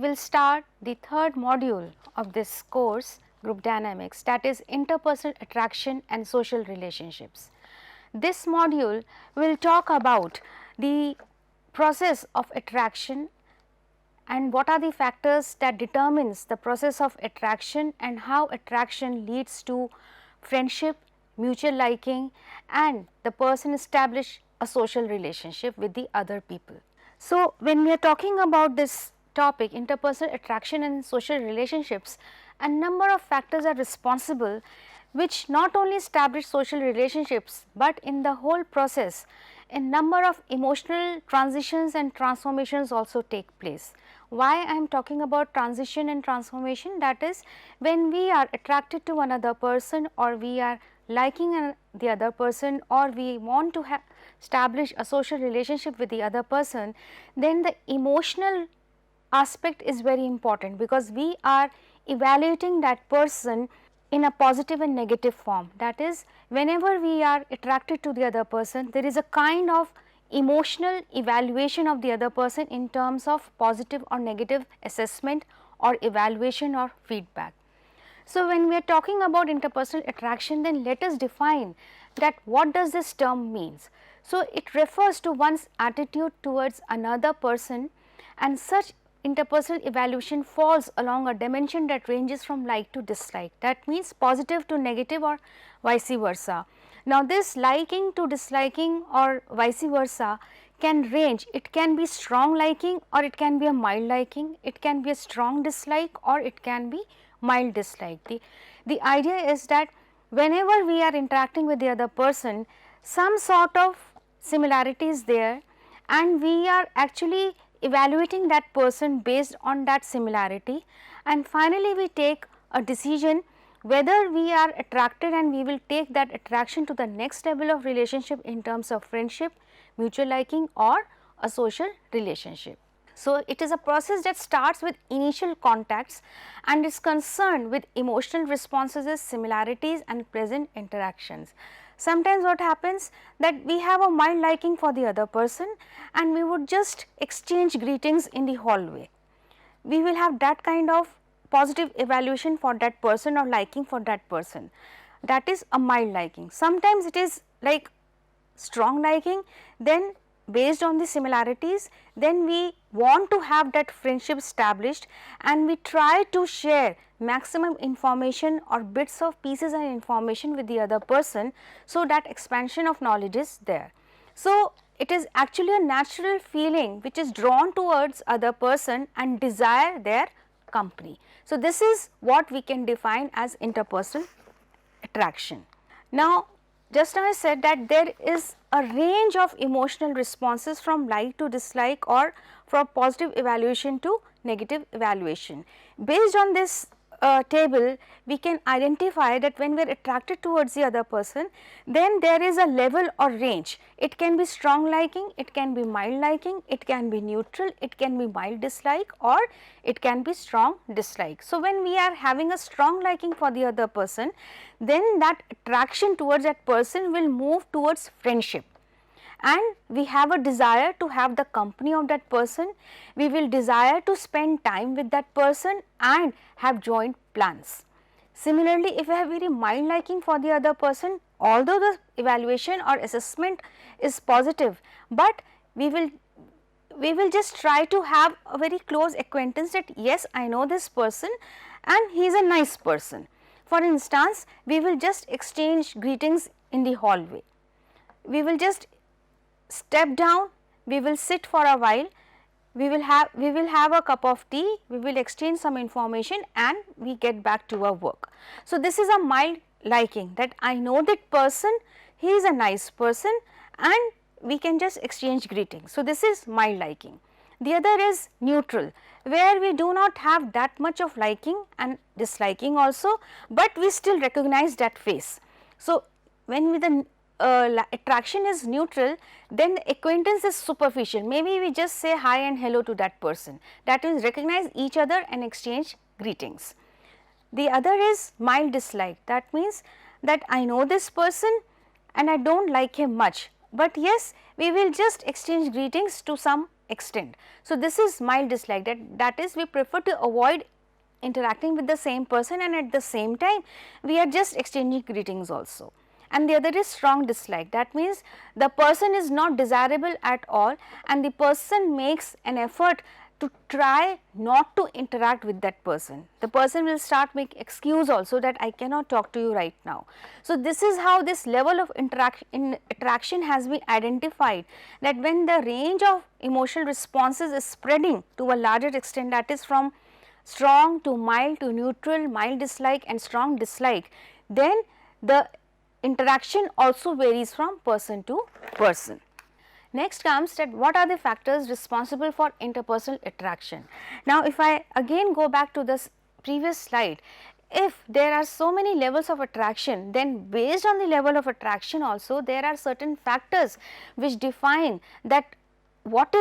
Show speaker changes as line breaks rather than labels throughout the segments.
will start the third module of this course, Group Dynamics, that is interpersonal attraction and social relationships. This module will talk about the process of attraction and what are the factors that determines the process of attraction and how attraction leads to friendship, mutual liking, and the person establish a social relationship with the other people. So, when we are talking about this topic, interpersonal attraction and social relationships, a number of factors are responsible which not only establish social relationships, but in the whole process a number of emotional transitions and transformations also take place. Why I am talking about transition and transformation? That is, when we are attracted to another person or we are liking the other person or we want to establish a social relationship with the other person, then the emotional aspect is very important, because we are evaluating that person in a positive and negative form. That is, whenever we are attracted to the other person, there is a kind of emotional evaluation of the other person in terms of positive or negative assessment or evaluation or feedback. So, when we are talking about interpersonal attraction, then let us define that what does this term means. So, it refers to one's attitude towards another person, and such interpersonal evaluation falls along a dimension that ranges from like to dislike, that means positive to negative or vice versa. Now, this liking to disliking or vice versa can range, it can be strong liking or it can be a mild liking, it can be a strong dislike or it can be mild dislike. The idea is that whenever we are interacting with the other person, some sort of similarity is there and we are actually evaluating that person based on that similarity, and finally we take a decision whether we are attracted and we will take that attraction to the next level of relationship in terms of friendship, mutual liking or a social relationship. So, it is a process that starts with initial contacts and is concerned with emotional responses, similarities and present interactions. Sometimes what happens that we have a mild liking for the other person and we would just exchange greetings in the hallway. We will have that kind of positive evaluation for that person or liking for that person, that is a mild liking. Sometimes it is like strong liking, then based on the similarities, then we want to have that friendship established and we try to share maximum information or bits of pieces and information with the other person, so that expansion of knowledge is there. So, it is actually a natural feeling which is drawn towards other person and desire their company. So, this is what we can define as interpersonal attraction. Now, just now I said that there is a range of emotional responses from like to dislike or from positive evaluation to negative evaluation. Based on this table, we can identify that when we are attracted towards the other person, then there is a level or range. It can be strong liking, it can be mild liking, it can be neutral, it can be mild dislike or it can be strong dislike. So, when we are having a strong liking for the other person, then that attraction towards that person will move towards friendship, and we have a desire to have the company of that person, we will desire to spend time with that person and have joint plans. Similarly, if we have very mild liking for the other person, although the evaluation or assessment is positive, but we will just try to have a very close acquaintance that yes, I know this person and he is a nice person. For instance, we will just exchange greetings in the hallway, we will just step down, we will sit for a while, we will have a cup of tea, we will exchange some information and we get back to our work. So, this is a mild liking, that I know that person, he is a nice person and we can just exchange greetings. So, this is mild liking. The other is neutral, where we do not have that much of liking and disliking also, but we still recognize that face. So, when the attraction is neutral, then the acquaintance is superficial, maybe we just say hi and hello to that person, that is recognize each other and exchange greetings. The other is mild dislike, that means that I know this person and I do not like him much, but yes, we will just exchange greetings to some extent. So, this is mild dislike, that is we prefer to avoid interacting with the same person, and at the same time we are just exchanging greetings also. And the other is strong dislike, that means the person is not desirable at all and the person makes an effort to try not to interact with that person. The person will start make excuse also that I cannot talk to you right now. So, this is how this level of attraction has been identified, that when the range of emotional responses is spreading to a larger extent, that is from strong to mild to neutral, mild dislike and strong dislike, then the interaction also varies from person to person. Next comes that what are the factors responsible for interpersonal attraction. Now, if I again go back to this previous slide, if there are so many levels of attraction, then based on the level of attraction also there are certain factors which define that what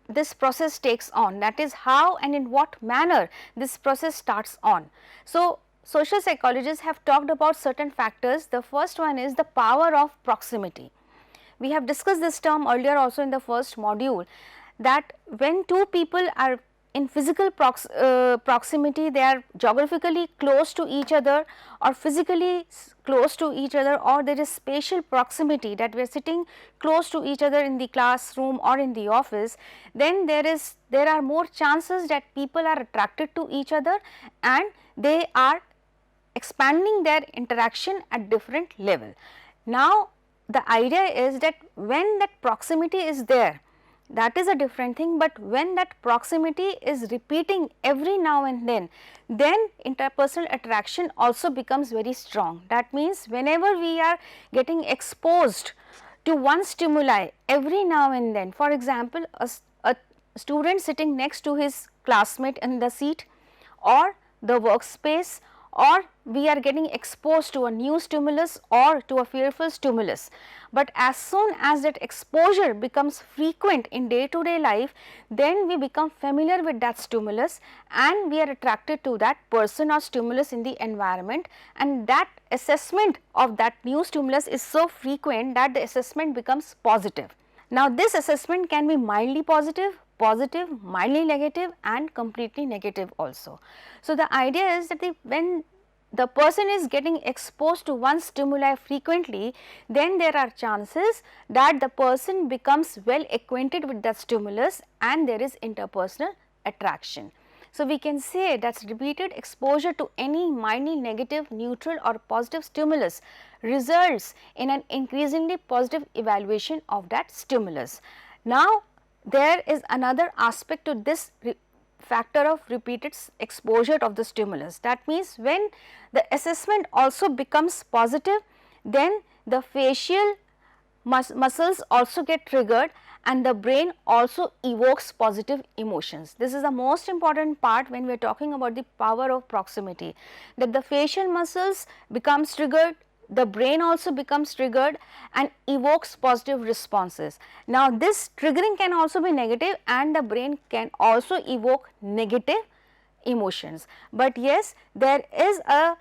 this process takes on, that is how and in what manner this process starts on. So, social psychologists have talked about certain factors. The first one is the power of proximity. We have discussed this term earlier also in the first module, that when two people are in physical proximity, they are geographically close to each other or physically close to each other, or there is spatial proximity, that we are sitting close to each other in the classroom or in the office, then there are more chances that people are attracted to each other and they are expanding their interaction at different level. Now, the idea is that when that proximity is there, that is a different thing, but when that proximity is repeating every now and then interpersonal attraction also becomes very strong. That means, whenever we are getting exposed to one stimuli every now and then, for example, a student sitting next to his classmate in the seat or the workspace, or we are getting exposed to a new stimulus or to a fearful stimulus. But as soon as that exposure becomes frequent in day to day life, then we become familiar with that stimulus and we are attracted to that person or stimulus in the environment, and that assessment of that new stimulus is so frequent that the assessment becomes positive. Now, this assessment can be mildly positive, mildly negative and completely negative also. So, the idea is that when the person is getting exposed to one stimuli frequently, then there are chances that the person becomes well acquainted with that stimulus and there is interpersonal attraction. So, we can say that repeated exposure to any mildly negative, neutral or positive stimulus results in an increasingly positive evaluation of that stimulus. Now, there is another aspect to this factor of repeated exposure of the stimulus. That means, when the assessment also becomes positive, then the facial muscles also get triggered and the brain also evokes positive emotions. This is the most important part when we are talking about the power of proximity, that the facial muscles becomes triggered, the brain also becomes triggered and evokes positive responses. Now, this triggering can also be negative and the brain can also evoke negative emotions. But yes, there is a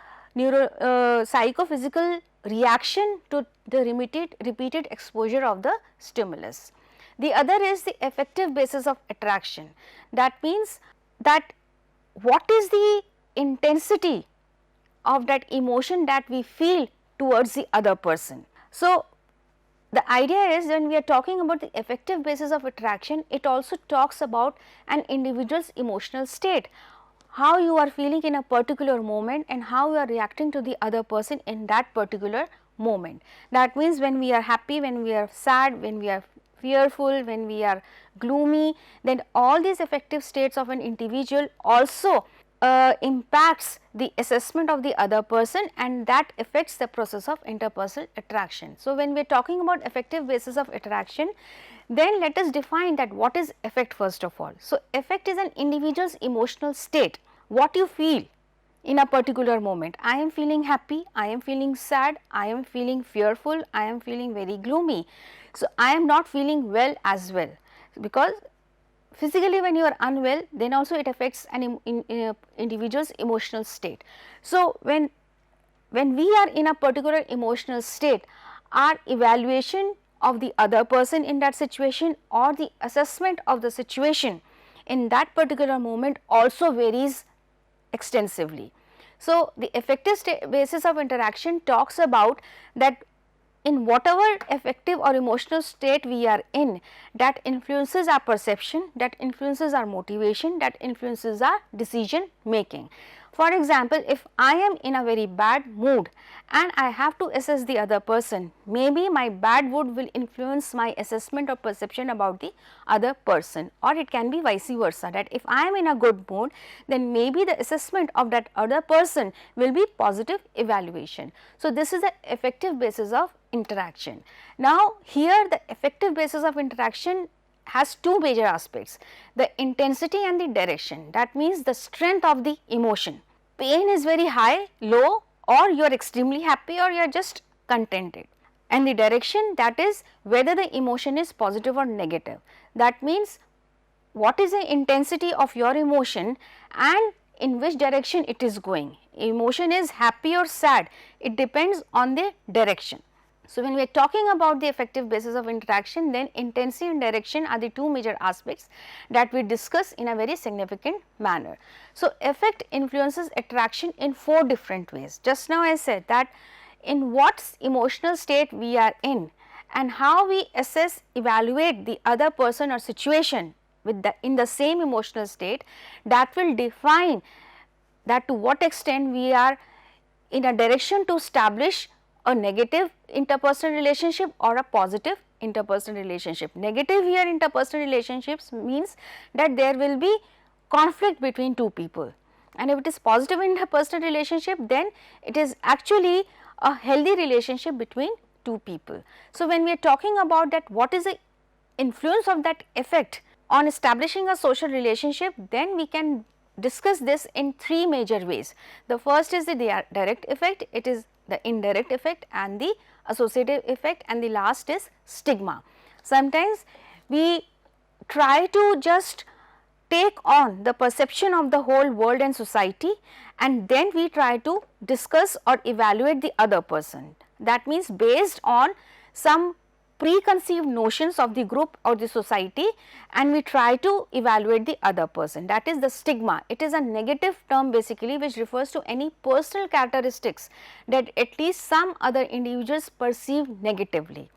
psychophysical reaction to the repeated exposure of the stimulus. The other is the affective basis of attraction. That means that what is the intensity of that emotion that we feel towards the other person. So, the idea is, when we are talking about the affective basis of attraction, it also talks about an individual's emotional state, how you are feeling in a particular moment and how you are reacting to the other person in that particular moment. That means, when we are happy, when we are sad, when we are fearful, when we are gloomy, then all these affective states of an individual also impacts the assessment of the other person, and that affects the process of interpersonal attraction. So, when we are talking about affective basis of attraction, then let us define that what is affect first of all. So, affect is an individual's emotional state, what you feel in a particular moment. I am feeling happy, I am feeling sad, I am feeling fearful, I am feeling very gloomy. So, I am not feeling well as well, because physically when you are unwell, then also it affects an individual's emotional state. So, when we are in a particular emotional state, our evaluation of the other person in that situation or the assessment of the situation in that particular moment also varies extensively. So, the affective basis of interaction talks about that in whatever affective or emotional state we are in, that influences our perception, that influences our motivation, that influences our decision making. For example, if I am in a very bad mood and I have to assess the other person, maybe my bad mood will influence my assessment or perception about the other person, or it can be vice versa, that if I am in a good mood, then maybe the assessment of that other person will be positive evaluation. So, this is the affective basis of interaction. Now, here the affective basis of interaction has two major aspects, the intensity and the direction. That means the strength of the emotion. Pain is very high, low, or you are extremely happy, or you are just contented. And the direction, that is whether the emotion is positive or negative. That means what is the intensity of your emotion and in which direction it is going. Emotion is happy or sad, it depends on the direction. So, when we are talking about the affective basis of interaction, then intensity and direction are the two major aspects that we discuss in a very significant manner. So, affect influences attraction in 4 different ways. Just now I said that in what emotional state we are in and how we assess, evaluate the other person or situation with in the same emotional state, that will define that to what extent we are in a direction to establish a negative interpersonal relationship or a positive interpersonal relationship. Negative here interpersonal relationships means that there will be conflict between two people, and if it is positive interpersonal relationship, then it is actually a healthy relationship between two people. So, when we are talking about that what is the influence of that effect on establishing a social relationship, then we can discuss this in 3 major ways. The first is the direct effect, it is the indirect effect and the associative effect, and the last is stigma. Sometimes we try to just take on the perception of the whole world and society, and then we try to discuss or evaluate the other person. That means based on some preconceived notions of the group or the society, and we try to evaluate the other person, that is the stigma. It is a negative term basically which refers to any personal characteristics that at least some other individuals perceive negatively.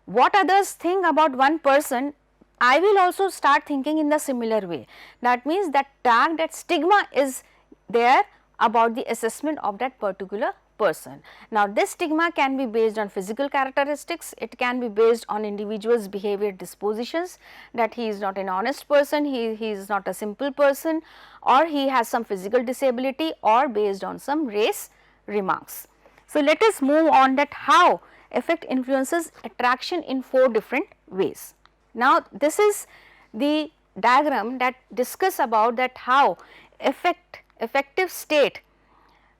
What others think about one person, I will also start thinking in the similar way. That means that tag, that stigma is there about the assessment of that particular person. Now, this stigma can be based on physical characteristics, it can be based on individual's behavior dispositions, that he is not an honest person, he is not a simple person, or he has some physical disability, or based on some race remarks. So, let us move on that how affect influences attraction in 4 different ways. Now, this is the diagram that discuss about that how affective state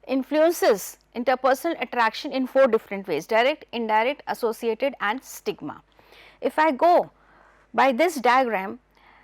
influences interpersonal attraction in 4 different ways: direct, indirect, associated and stigma. If I go by this diagram,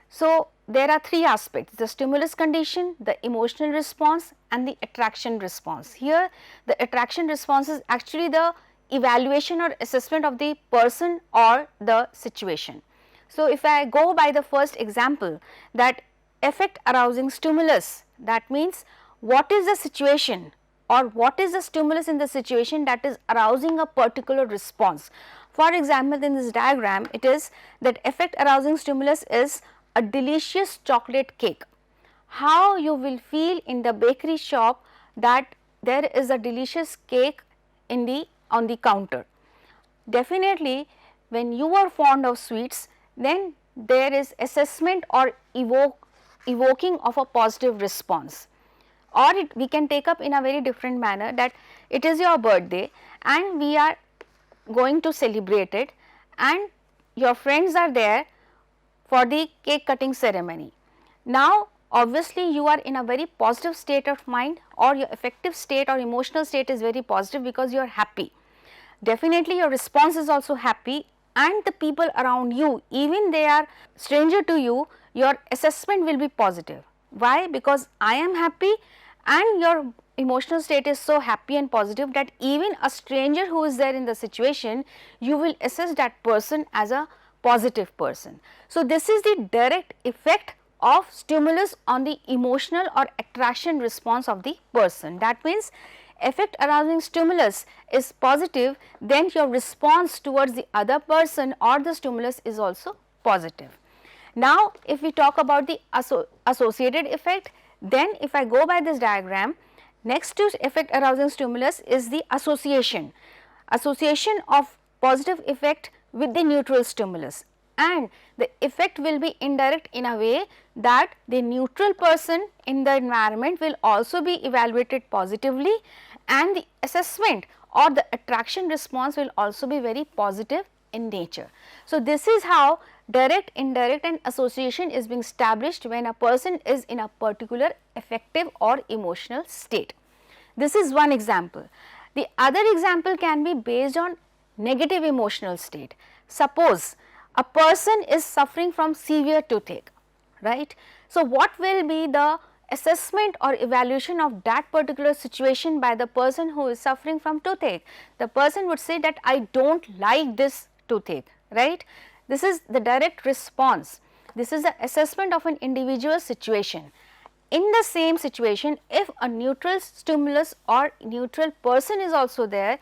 so there are 3 aspects: the stimulus condition, the emotional response and the attraction response. Here the attraction response is actually the evaluation or assessment of the person or the situation. So, if I go by the first example, that affect arousing stimulus, that means what is the situation or what is the stimulus in the situation that is arousing a particular response. For example, in this diagram it is that affect arousing stimulus is a delicious chocolate cake. How you will feel in the bakery shop that there is a delicious cake in on the counter. Definitely when you are fond of sweets, then there is assessment or evoking of a positive response. Or we can take up in a very different manner that it is your birthday and we are going to celebrate it, and your friends are there for the cake cutting ceremony. Now, obviously you are in a very positive state of mind, or your affective state or emotional state is very positive because you are happy. Definitely your response is also happy, and the people around you, even they are stranger to you, your assessment will be positive. Why? Because I am happy and your emotional state is so happy and positive that even a stranger who is there in the situation, you will assess that person as a positive person. So, this is the direct effect of stimulus on the emotional or attraction response of the person. That means, effect arousing stimulus is positive, then your response towards the other person or the stimulus is also positive. Now, if we talk about the associated effect, then if I go by this diagram, next to effect arousing stimulus is the association of positive effect with the neutral stimulus, and the effect will be indirect in a way that the neutral person in the environment will also be evaluated positively, and the assessment or the attraction response will also be very positive in nature. So, this is how direct, indirect and association is being established when a person is in a particular affective or emotional state. This is one example. The other example can be based on negative emotional state. Suppose a person is suffering from severe toothache, right. So, what will be the assessment or evaluation of that particular situation by the person who is suffering from toothache? The person would say that I do not like this toothache, right. This is the direct response. This is the assessment of an individual situation. In the same situation, if a neutral stimulus or neutral person is also there,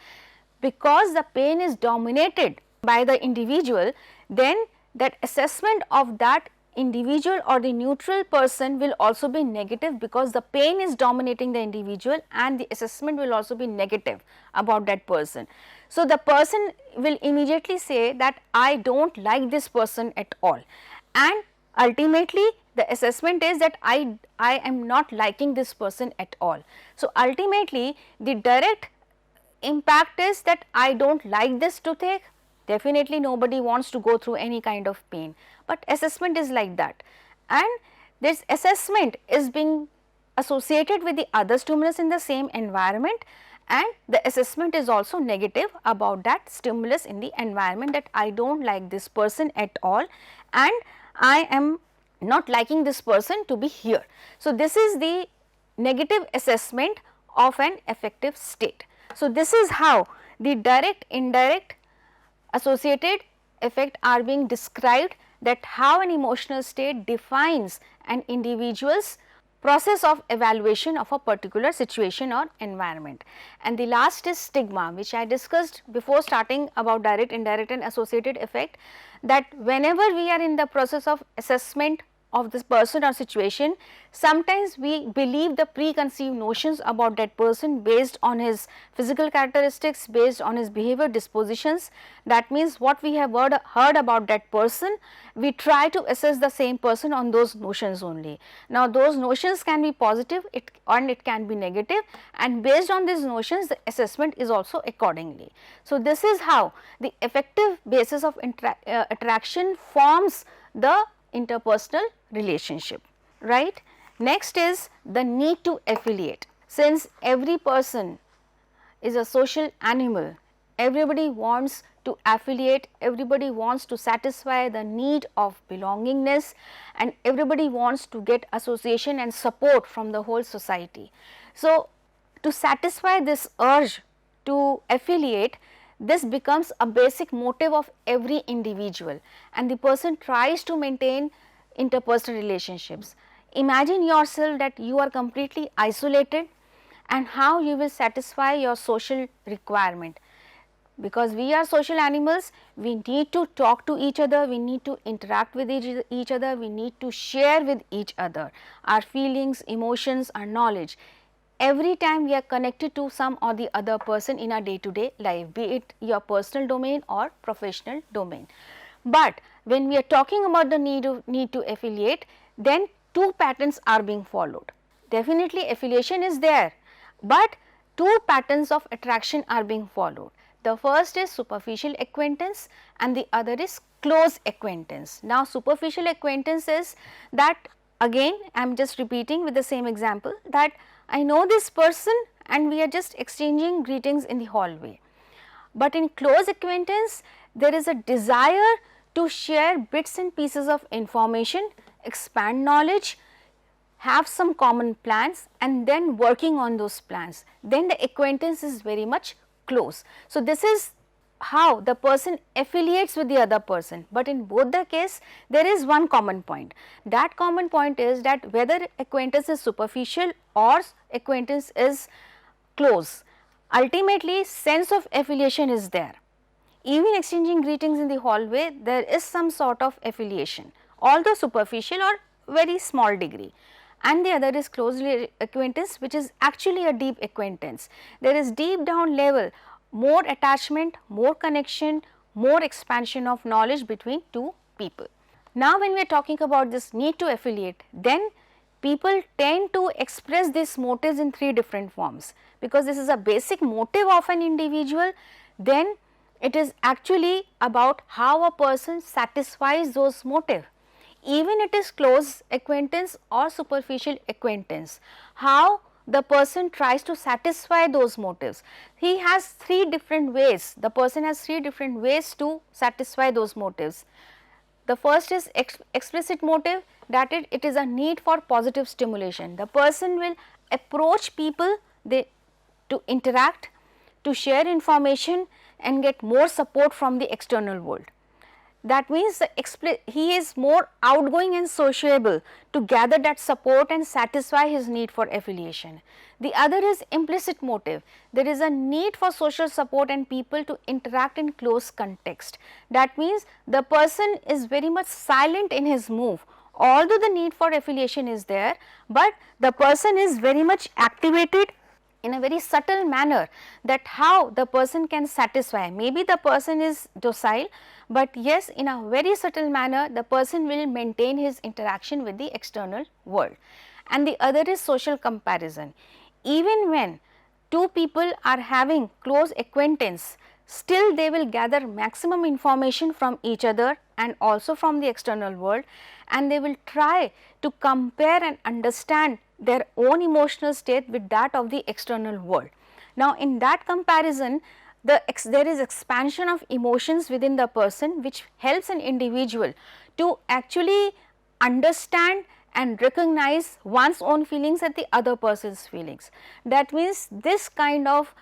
because the pain is dominated by the individual, then that assessment of that individual or the neutral person will also be negative, because the pain is dominating the individual and the assessment will also be negative about that person. So, the person will immediately say that I do not like this person at all, and ultimately the assessment is that I am not liking this person at all. So, ultimately the direct impact is that I do not like this toothache. Definitely nobody wants to go through any kind of pain, but assessment is like that, and this assessment is being associated with the other stimulus in the same environment, and the assessment is also negative about that stimulus in the environment, that I do not like this person at all and I am not liking this person to be here. So, this is the negative assessment of an affective state. So, this is how the direct, indirect, associated effect are being described, that how an emotional state defines an individual's process of evaluation of a particular situation or environment. And the last is stigma, which I discussed before starting about direct, indirect and associated effect, that whenever we are in the process of assessment of this person or situation, sometimes we believe the preconceived notions about that person based on his physical characteristics, based on his behavior dispositions. That means what we have heard about that person, we try to assess the same person on those notions only. Now, those notions can be positive and it can be negative, and based on these notions the assessment is also accordingly. So, this is how the affective basis of attraction forms the interpersonal relationship, right. Next is the need to affiliate. Since every person is a social animal, everybody wants to affiliate, everybody wants to satisfy the need of belongingness, and everybody wants to get association and support from the whole society. So, to satisfy this urge to affiliate, this becomes a basic motive of every individual, and the person tries to maintain interpersonal relationships. Imagine yourself that you are completely isolated, and how you will satisfy your social requirement. Because we are social animals, we need to talk to each other, we need to interact with each other, we need to share with each other our feelings, emotions, our knowledge. Every time we are connected to some or the other person in our day to day life, be it your personal domain or professional domain. But when we are talking about the need to affiliate, then two patterns are being followed. Definitely affiliation is there, but two patterns of attraction are being followed. The first is superficial acquaintance and the other is close acquaintance. Now, superficial acquaintance is that, again I am just repeating with the same example, that I know this person and we are just exchanging greetings in the hallway. But in close acquaintance, there is a desire to share bits and pieces of information, expand knowledge, have some common plans and then working on those plans, then the acquaintance is very much close. So, this is how the person affiliates with the other person, but in both the case there is one common point. That common point is that whether acquaintance is superficial or acquaintance is close, ultimately sense of affiliation is there. Even exchanging greetings in the hallway, there is some sort of affiliation, although superficial or very small degree. And the other is close acquaintance, which is actually a deep acquaintance. There is deep down level more attachment, more connection, more expansion of knowledge between two people. Now, when we are talking about this need to affiliate, then people tend to express these motives in three different forms, because this is a basic motive of an individual. Then it is actually about how a person satisfies those motives, even it is close acquaintance or superficial acquaintance, how the person tries to satisfy those motives. He has three different ways, the person has three different ways to satisfy those motives. The first is explicit motive, that it is a need for positive stimulation. The person will approach people to interact, to share information and get more support from the external world. That means he is more outgoing and sociable to gather that support and satisfy his need for affiliation. The other is implicit motive. There is a need for social support and people to interact in close context. That means the person is very much silent in his move, although the need for affiliation is there, but the person is very much activated in a very subtle manner, that how the person can satisfy. Maybe the person is docile, but yes, in a very subtle manner the person will maintain his interaction with the external world. And the other is social comparison. Even when two people are having close acquaintance, still they will gather maximum information from each other and also from the external world, and they will try to compare and understand their own emotional state with that of the external world. Now, in that comparison, there is expansion of emotions within the person, which helps an individual to actually understand and recognize one's own feelings and the other person's feelings. That means this kind of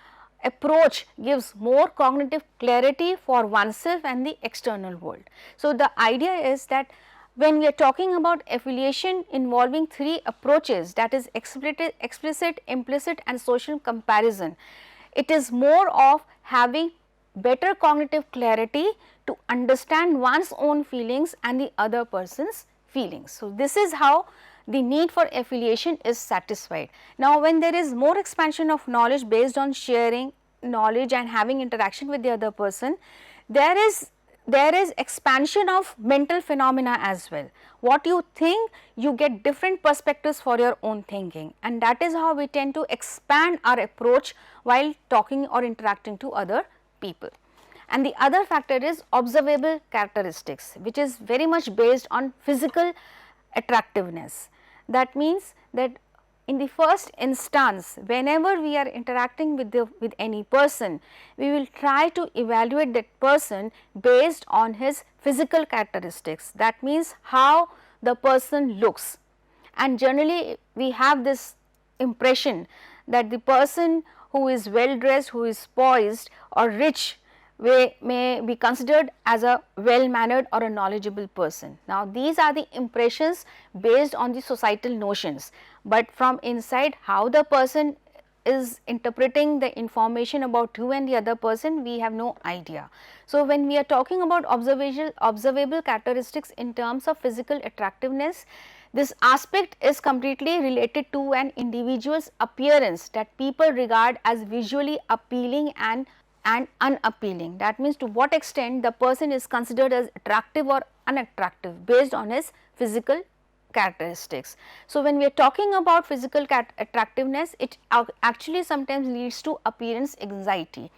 approach gives more cognitive clarity for oneself and the external world. So, the idea is that when we are talking about affiliation involving three approaches, that is explicit, implicit and social comparison, it is more of having better cognitive clarity to understand one's own feelings and the other person's feelings. So, this is how the need for affiliation is satisfied. Now, when there is more expansion of knowledge based on sharing knowledge and having interaction with the other person, there is expansion of mental phenomena as well. What you think, you get different perspectives for your own thinking, and that is how we tend to expand our approach while talking or interacting to other people. And the other factor is observable characteristics, which is very much based on physical attractiveness. That means that in the first instance, whenever we are interacting with any person, we will try to evaluate that person based on his physical characteristics. That means how the person looks, and generally we have this impression that the person who is well dressed, who is poised or rich may be considered as a well mannered or a knowledgeable person. Now, these are the impressions based on the societal notions, but from inside how the person is interpreting the information about you and the other person, we have no idea. So, when we are talking about observable characteristics in terms of physical attractiveness, this aspect is completely related to an individual's appearance that people regard as visually appealing and unappealing. That means to what extent the person is considered as attractive or unattractive based on his physical characteristics. So, when we are talking about physical attractiveness, it actually sometimes leads to appearance anxiety.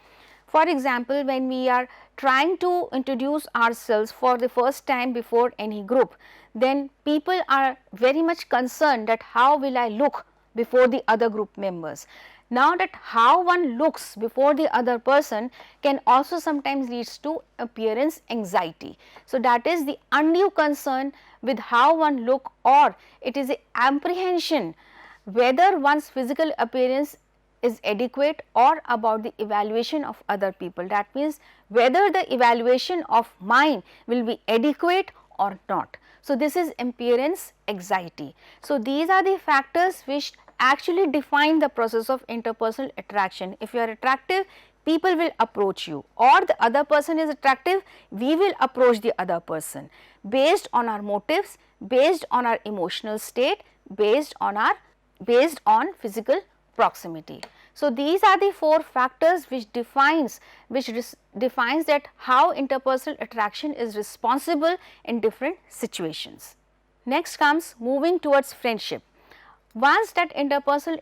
For example, when we are trying to introduce ourselves for the first time before any group, then people are very much concerned that how will I look before the other group members. Now that how one looks before the other person can also sometimes leads to appearance anxiety. So, that is the undue concern with how one look, or it is a apprehension whether one's physical appearance is adequate or about the evaluation of other people. That means whether the evaluation of mine will be adequate or not. So, this is appearance anxiety. So, these are the factors which actually define the process of interpersonal attraction. If you are attractive, people will approach you, or the other person is attractive, we will approach the other person based on our motives, based on our emotional state, based on physical proximity. So, these are the four factors which defines that how interpersonal attraction is responsible in different situations. Next comes moving towards friendship. Once that interpersonal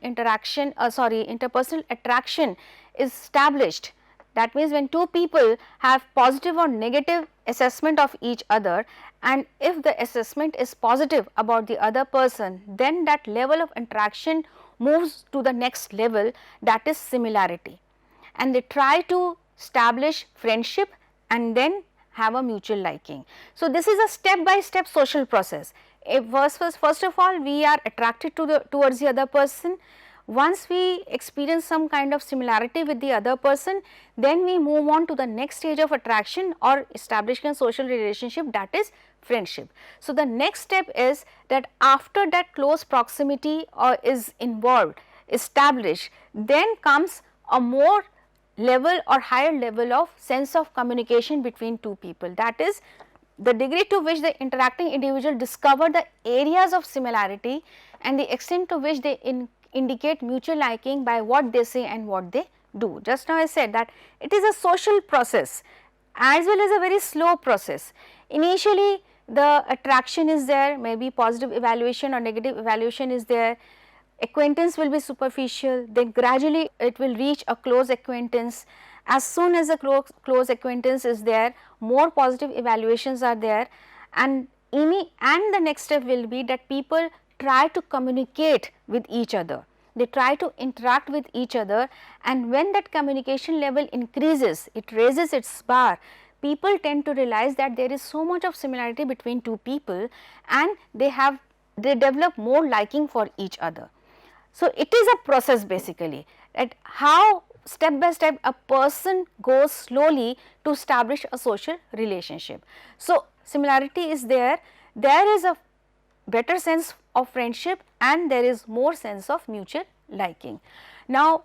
attraction is established, that means when two people have positive or negative assessment of each other, and if the assessment is positive about the other person, then that level of interaction moves to the next level, that is similarity, and they try to establish friendship and then have a mutual liking. So, this is a step by step social process. First of all, we are attracted towards the other person. Once we experience some kind of similarity with the other person, then we move on to the next stage of attraction or establishing a social relationship, that is friendship. So, the next step is that after that close proximity is involved, established, then comes a more level or higher level of sense of communication between two people. That is the degree to which the interacting individual discover the areas of similarity and the extent to which they indicate mutual liking by what they say and what they do. Just now I said that it is a social process as well as a very slow process. Initially the attraction is there, maybe positive evaluation or negative evaluation is there, acquaintance will be superficial, then gradually it will reach a close acquaintance. As soon as a close acquaintance is there, more positive evaluations are there, and the next step will be that people try to communicate with each other, they try to interact with each other, and when that communication level increases, it raises its bar, people tend to realize that there is so much of similarity between two people and they develop more liking for each other. So, it is a process basically, that how step by step a person goes slowly to establish a social relationship. So, similarity is there is a better sense of friendship and there is more sense of mutual liking. Now,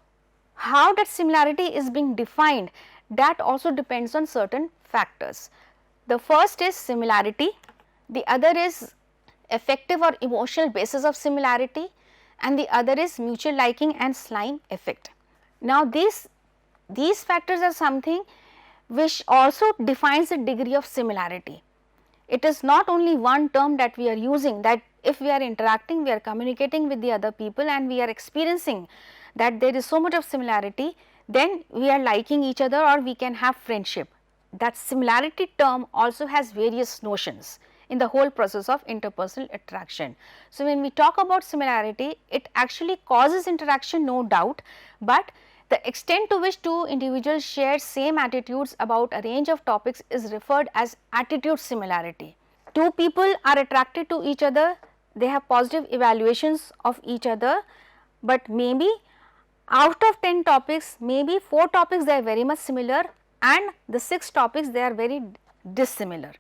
how that similarity is being defined, that also depends on certain factors. The first is similarity, the other is affective or emotional basis of similarity, and the other is mutual liking and slime effect. Now, these factors are something which also defines the degree of similarity. It is not only one term that we are using, that if we are interacting, we are communicating with the other people and we are experiencing that there is so much of similarity, then we are liking each other or we can have friendship. That similarity term also has various notions in the whole process of interpersonal attraction. So, when we talk about similarity, it actually causes interaction, no doubt, but the extent to which two individuals share same attitudes about a range of topics is referred as attitude similarity. Two people are attracted to each other, they have positive evaluations of each other, but maybe out of 10 topics, maybe 4 topics they are very much similar and the 6 topics they are very dissimilar.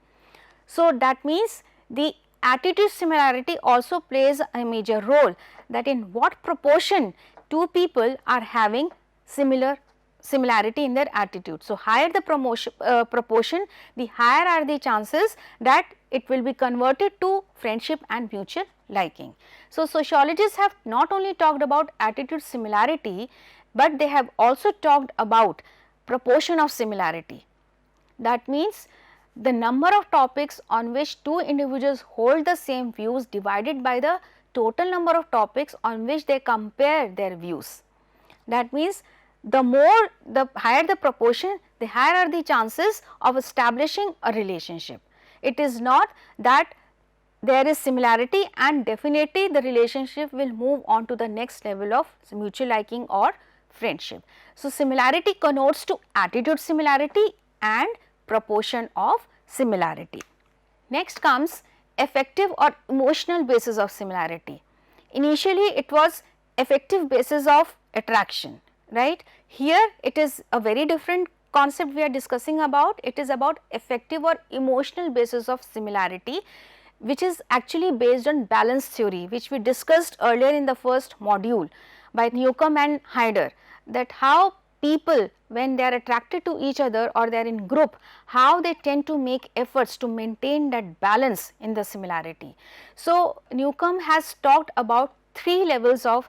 So, that means the attitude similarity also plays a major role, that in what proportion two people are having similarity in their attitude. So, higher the proportion, the higher are the chances that it will be converted to friendship and mutual liking. So, sociologists have not only talked about attitude similarity, but they have also talked about proportion of similarity. That means the number of topics on which two individuals hold the same views divided by the total number of topics on which they compare their views. That means the higher the proportion, the higher are the chances of establishing a relationship. It is not that there is similarity and definitely the relationship will move on to the next level of mutual liking or friendship. So, similarity connotes to attitude similarity and proportion of similarity. Next comes affective or emotional basis of similarity. Initially it was affective basis of attraction, right. Here it is a very different concept we are discussing about. It is about affective or emotional basis of similarity, which is actually based on balance theory, which we discussed earlier in the first module by Newcomb and Hyder, that how people, when they are attracted to each other or they are in group, how they tend to make efforts to maintain that balance in the similarity. So, Newcomb has talked about three levels of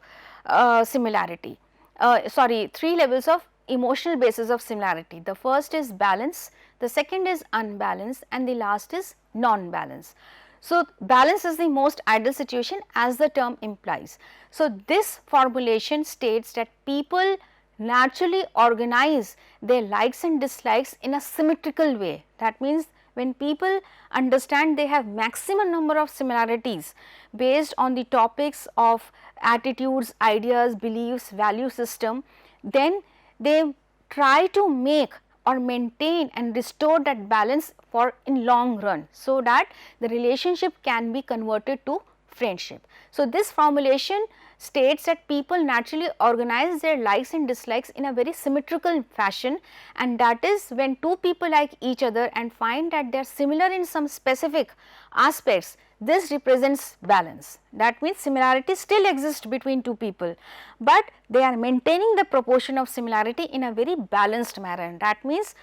similarity, three levels of emotional basis of similarity. The first is balance, the second is unbalance, and the last is non-balance. So, balance is the most ideal situation as the term implies. So, this formulation states that people naturally organize their likes and dislikes in a symmetrical way. That means, when people understand they have maximum number of similarities based on the topics of attitudes, ideas, beliefs, value system, then they try to make or maintain and restore that balance for in long run, so that the relationship can be converted to friendship. So, this formulation states that people naturally organize their likes and dislikes in a very symmetrical fashion, and that is when two people like each other and find that they are similar in some specific aspects, this represents balance. That means, similarity still exists between two people, but they are maintaining the proportion of similarity in a very balanced manner. That means,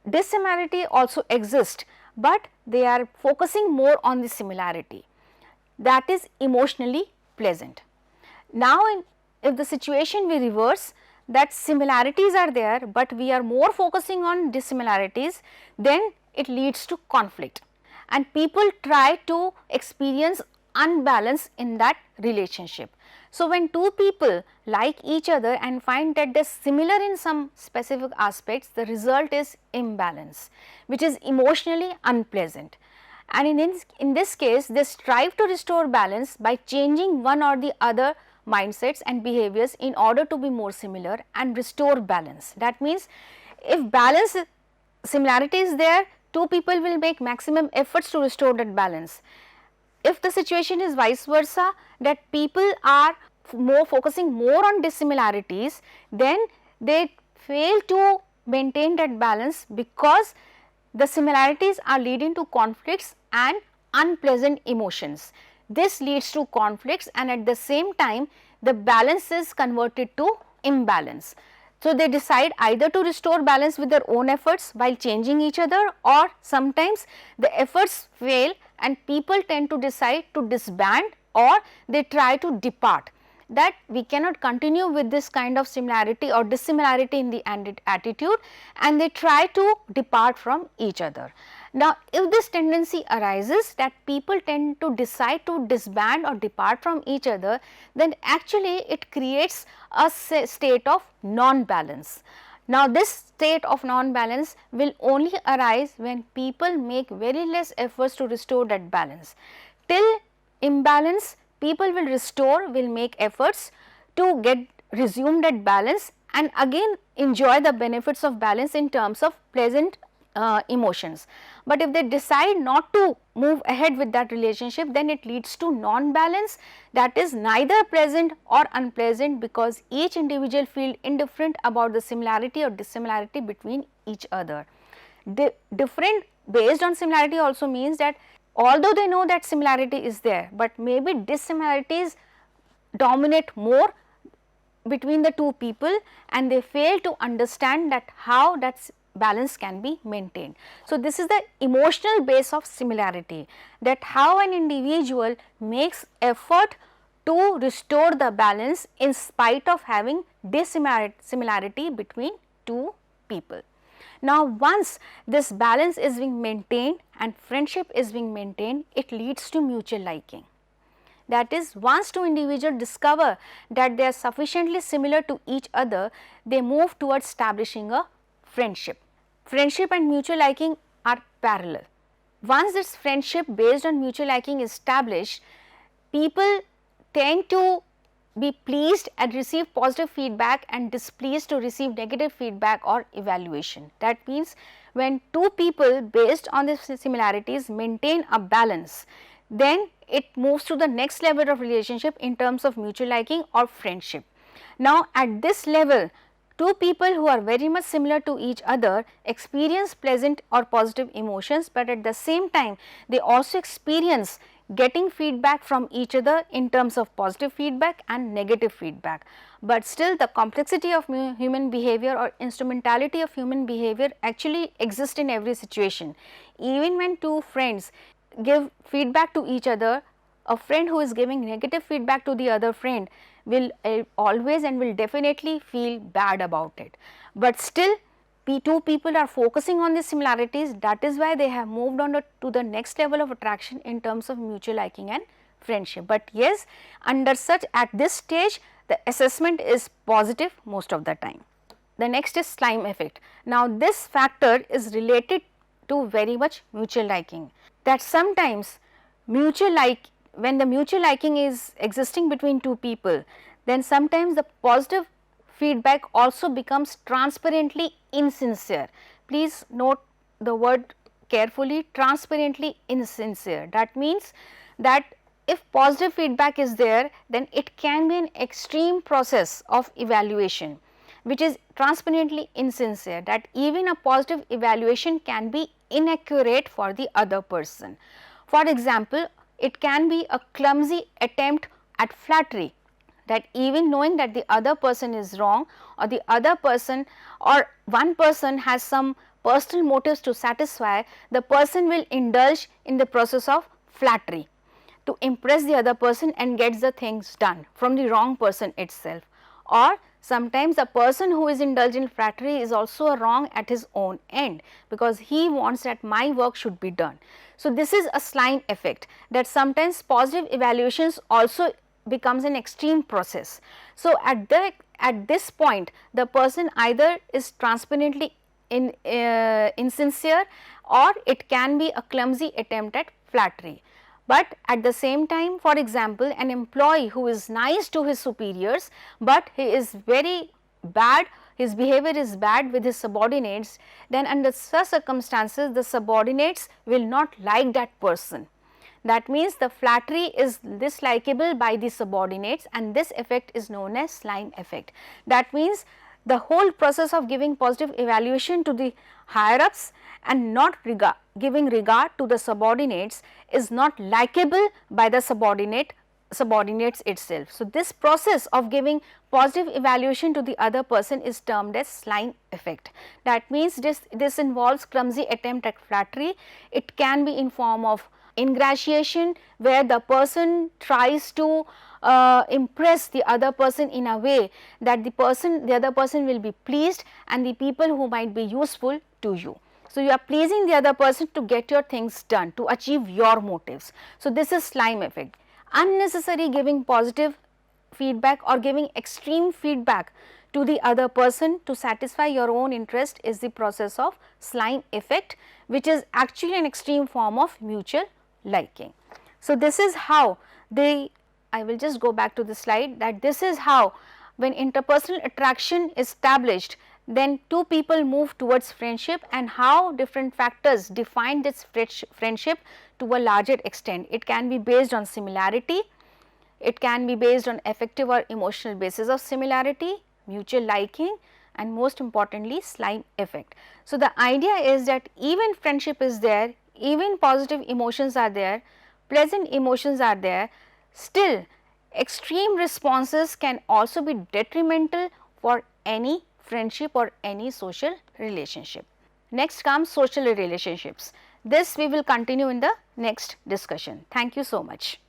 dissimilarity also exists, but they are focusing more on the similarity. That is emotionally pleasant. Now, if the situation we reverse, that similarities are there, but we are more focusing on dissimilarities, then it leads to conflict, and people try to experience unbalance in that relationship. So, when two people like each other and find that they are similar in some specific aspects, the result is imbalance, which is emotionally unpleasant. And in this case, they strive to restore balance by changing one or the other mindsets and behaviors in order to be more similar and restore balance. That means, if balance similarity is there, two people will make maximum efforts to restore that balance. If the situation is vice versa, that people are focusing more on dissimilarities, then they fail to maintain that balance because the similarities are leading to conflicts and unpleasant emotions. This leads to conflicts, and at the same time the balance is converted to imbalance. So, they decide either to restore balance with their own efforts while changing each other, or sometimes the efforts fail and people tend to decide to disband or they try to depart, that we cannot continue with this kind of similarity or dissimilarity in the attitude, and they try to depart from each other. Now, if this tendency arises that people tend to decide to disband or depart from each other, then actually it creates a state of non-balance. Now, this state of non-balance will only arise when people make very less efforts to restore that balance. Till imbalance, people will make efforts to get resume that balance and again enjoy the benefits of balance in terms of pleasant emotions. But if they decide not to move ahead with that relationship, then it leads to non-balance, that is neither pleasant or unpleasant, because each individual feels indifferent about the similarity or dissimilarity between each other. Different based on similarity also means that although they know that similarity is there, but maybe dissimilarities dominate more between the two people, and they fail to understand that how that balance can be maintained. So, this is the emotional base of similarity, that how an individual makes effort to restore the balance in spite of having dissimilarity between two people. Now, once this balance is being maintained and friendship is being maintained, it leads to mutual liking. That is, once two individuals discover that they are sufficiently similar to each other, they move towards establishing a friendship. Friendship and mutual liking are parallel. Once this friendship based on mutual liking is established, people tend to be pleased and receive positive feedback and displeased to receive negative feedback or evaluation. That means when two people based on the similarities maintain a balance, then it moves to the next level of relationship in terms of mutual liking or friendship. Now at this level, two people who are very much similar to each other experience pleasant or positive emotions, but at the same time they also experience getting feedback from each other in terms of positive feedback and negative feedback. But still the complexity of human behavior or instrumentality of human behavior actually exists in every situation. Even when two friends give feedback to each other, a friend who is giving negative feedback to the other friend will always and will definitely feel bad about it. But still two people are focusing on the similarities, that is why they have moved on to the next level of attraction in terms of mutual liking and friendship. But yes, under such at this stage the assessment is positive most of the time. The next is slime effect. Now this factor is related to very much mutual liking, that sometimes when the mutual liking is existing between two people, then sometimes the positive feedback also becomes transparently insincere. Please note the word carefully, transparently insincere. That means that if positive feedback is there, then it can be an extreme process of evaluation which is transparently insincere, that even a positive evaluation can be inaccurate for the other person. For example, it can be a clumsy attempt at flattery, that even knowing that the other person is wrong or the other person or one person has some personal motives to satisfy, the person will indulge in the process of flattery to impress the other person and gets the things done from the wrong person itself. Or sometimes a person who is indulging in flattery is also wrong at his own end, because he wants that my work should be done. So this is a slime effect, that sometimes positive evaluations also becomes an extreme process. So at this point the person either is transparently insincere, or it can be a clumsy attempt at flattery. But at the same time, for example, an employee who is nice to his superiors, but he is very bad, his behavior is bad with his subordinates, then under such circumstances the subordinates will not like that person. That means the flattery is dislikable by the subordinates, and this effect is known as slime effect. That means the whole process of giving positive evaluation to the higher ups and not giving regard to the subordinates is not likable by the subordinates itself. So this process of giving positive evaluation to the other person is termed as slime effect. That means this involves clumsy attempt at flattery. It can be in form of ingratiation, where the person tries to impress the other person in a way that the other person will be pleased and the people who might be useful to you. So you are pleasing the other person to get your things done, to achieve your motives. So this is slime effect. Unnecessary giving positive feedback or giving extreme feedback to the other person to satisfy your own interest is the process of slime effect, which is actually an extreme form of mutual liking. So this is how I will just go back to the slide, that this is how when interpersonal attraction is established, then two people move towards friendship, and how different factors define this friendship to a larger extent. It can be based on similarity, it can be based on affective or emotional basis of similarity, mutual liking, and most importantly slime effect. So the idea is that even friendship is there, even positive emotions are there, pleasant emotions are there, still extreme responses can also be detrimental for any friendship or any social relationship. Next comes social relationships. This we will continue in the next discussion. Thank you so much.